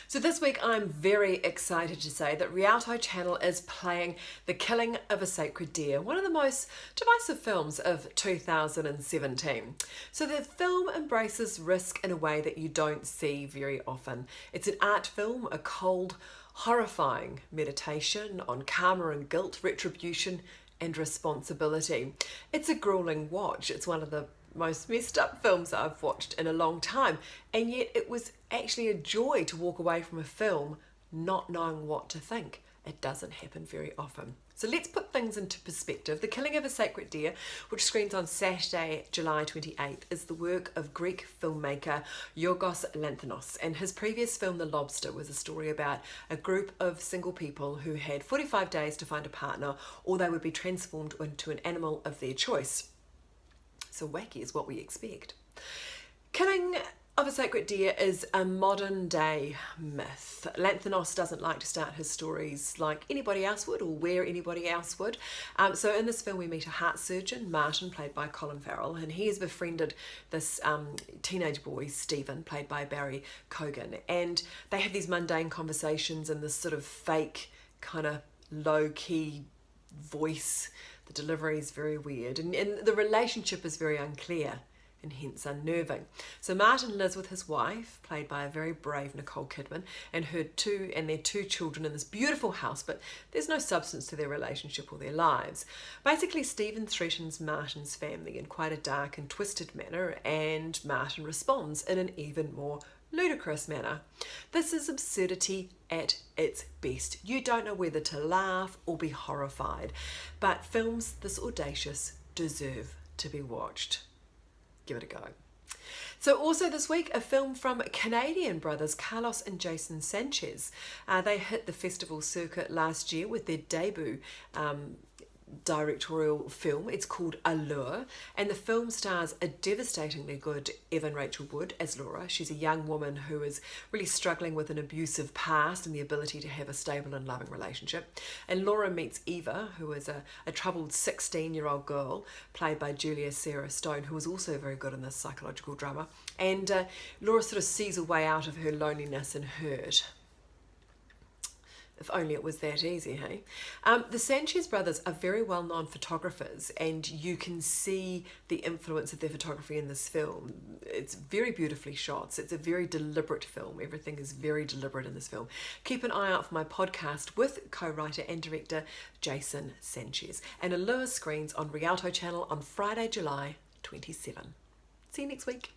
So this week I'm very excited to say that Rialto Channel is playing The Killing of a Sacred Deer, one of the most divisive films of 2017. So the film embraces risk in a way that you don't see very often. It's an art film, a cold, horrifying meditation on karma and guilt, retribution and responsibility. It's a grueling watch. It's one of the most messed up films I've watched in a long time, and yet it was actually a joy to walk away from a film not knowing what to think. It doesn't happen very often. So let's put things into perspective. The Killing of a Sacred Deer, which screens on Saturday, July 28th, is the work of Greek filmmaker Yorgos Lanthimos, and his previous film The Lobster was a story about a group of single people who had 45 days to find a partner, or they would be transformed into an animal of their choice. So wacky is what we expect. Killing of a Sacred Deer is a modern day myth. Lanthimos doesn't like to start his stories like anybody else would or where anybody else would. So in this film we meet a heart surgeon, Martin, played by Colin Farrell, and he has befriended this teenage boy, Stephen, played by Barry Cogan, and they have these mundane conversations in this sort of fake, kind of low-key voice. The delivery is very weird, and the relationship is very unclear and hence unnerving. So Martin lives with his wife, played by a very brave Nicole Kidman, and their two children in this beautiful house, but there's no substance to their relationship or their lives. Basically, Stephen threatens Martin's family in quite a dark and twisted manner, and Martin responds in an even more ludicrous manner. This is absurdity at its best. You don't know whether to laugh or be horrified, but films this audacious deserve to be watched. Give it a go. So also this week, a film from Canadian brothers Carlos and Jason Sanchez. They hit the festival circuit last year with their debut directorial film. It's called Allure, and the film stars a devastatingly good Evan Rachel Wood as Laura. She's a young woman who is really struggling with an abusive past and the ability to have a stable and loving relationship. And Laura meets Eva, who is a troubled 16-year-old girl played by Julia Sarah Stone, who is also very good in this psychological drama. And Laura sort of sees a way out of her loneliness and hurt. If only it was that easy, hey? The Sanchez brothers are very well-known photographers, and you can see the influence of their photography in this film. It's very beautifully shot. It's a very deliberate film. Everything is very deliberate in this film. Keep an eye out for my podcast with co-writer and director Jason Sanchez. And Allure screens on Rialto Channel on Friday, July 27. See you next week.